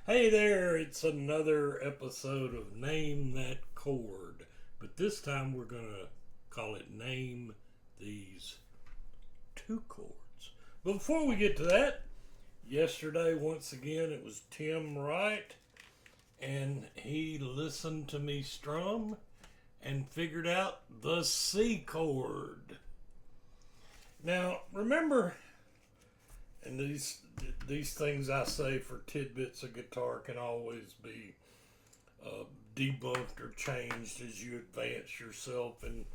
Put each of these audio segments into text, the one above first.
Hey there, it's another episode of Name That Chord, but this time we're going to call it Name These Two Chords. But before we get to that, yesterday, once again, it was Tim Wright, and he listened to me strum and figured out the C chord. Now, remember, and these things I say for tidbits of guitar can always be uh, debunked or changed as you advance yourself in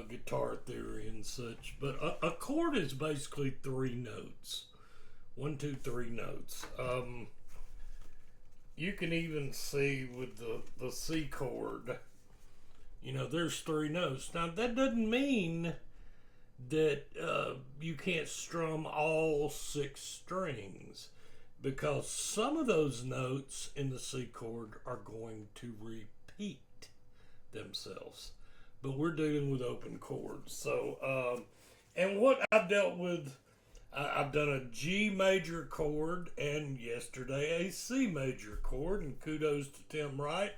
guitar theory and such. But a chord is basically three notes. One, two, three notes. You can even see with the C chord, there's three notes. Now, that doesn't mean that you can't strum all six strings because some of those notes in the C chord are going to repeat themselves. But we're dealing with open chords. And what I've dealt with, I've done a G major chord and yesterday a C major chord, and kudos to Tim Wright.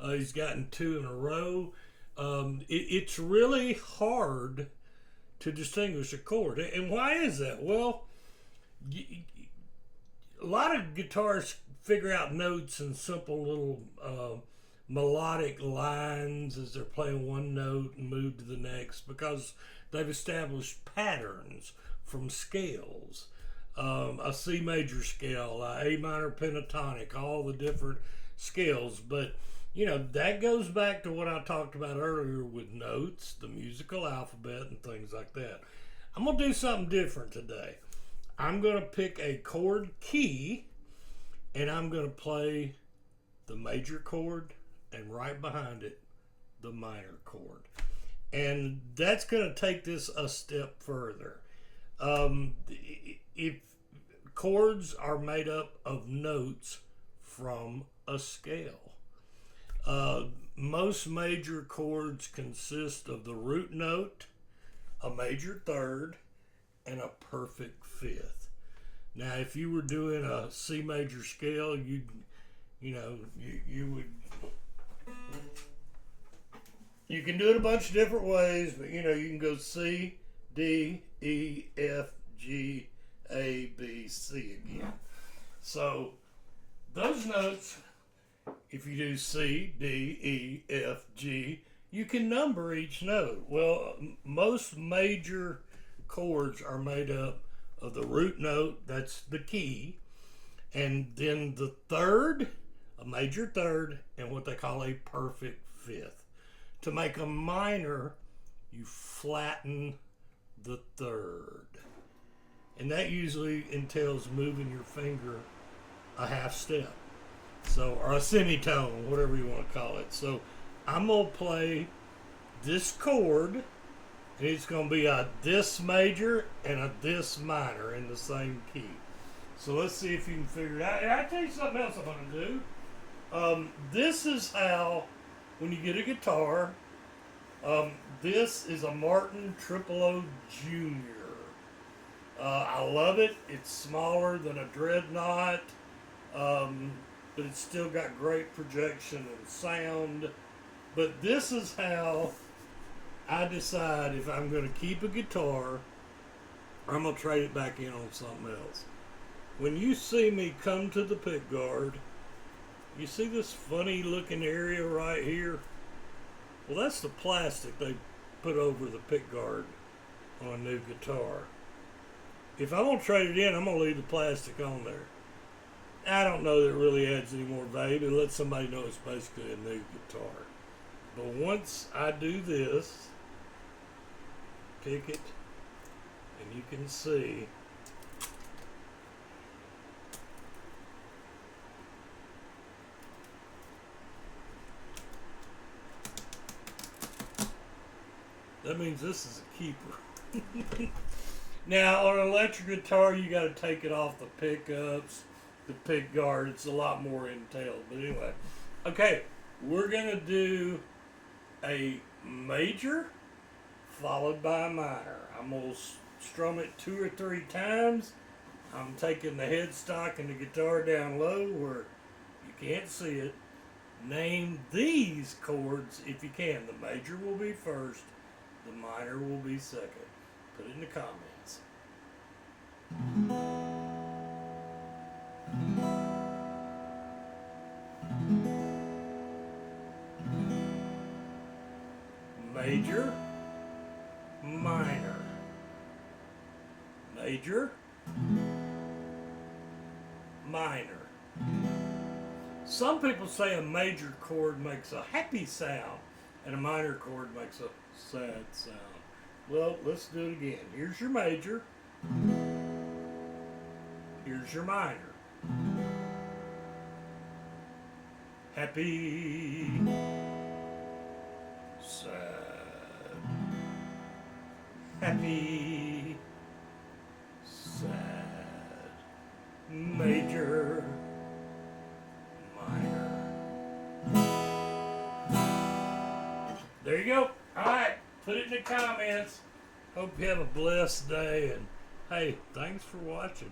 He's gotten two in a row. It's really hard to distinguish a chord. And why is that? Well, a lot of guitarists figure out notes in simple little melodic lines as they're playing one note and move to the next because they've established patterns from scales. A C major scale, A minor pentatonic, all the different scales. But that goes back to what I talked about earlier with notes, the musical alphabet, and things like that. I'm going to do something different today. I'm going to pick a chord key and I'm going to play the major chord and right behind it, the minor chord. And that's going to take this a step further. If chords are made up of notes from a scale. Most major chords consist of the root note, a major third, and a perfect fifth. Now, if you were doing a C major scale, you would. You can do it a bunch of different ways, but you can go C, D, E, F, G, A, B, C again. So those notes, if you do C, D, E, F, G, you can number each note. Well, most major chords are made up of the root note, that's the key, and then the third, a major third, and what they call a perfect fifth. To make a minor, you flatten the third. And that usually entails moving your finger a half step. So, or a semitone, whatever you want to call it. So, I'm going to play this chord, and it's going to be a this major and a this minor in the same key. So, let's see if you can figure it out. And I'll tell you something else I'm going to do. This is how, when you get a guitar, this is a Martin Triple O Jr. I love it. It's smaller than a Dreadnought. But it's still got great projection and sound. But this is how I decide if I'm going to keep a guitar or I'm going to trade it back in on something else. When you see me come to the pick guard, you see this funny looking area right here? Well, that's the plastic they put over the pick guard on a new guitar. If I'm going to trade it in, I'm going to leave the plastic on there. I don't know that it really adds any more value, but let somebody know it's basically a new guitar. But once I do this, pick it, and you can see that means this is a keeper. Now, on an electric guitar, you got to take it off the pickups, the pick guard. It's a lot more entailed. But anyway, okay, we're going to do a major followed by a minor. I'm going to strum it 2 or 3 times, I'm taking the headstock and the guitar down low where you can't see it. Name these chords if you can. The major will be first, the minor will be second. Put it in the comments. Major, minor, major, minor. Some people say a major chord makes a happy sound and a minor chord makes a sad sound. Well, let's do it again. Here's your major. Here's your minor. Happy, sad, happy, sad, major, minor. There you go. All right, put it in the comments. Hope you have a blessed day, and hey, thanks for watching.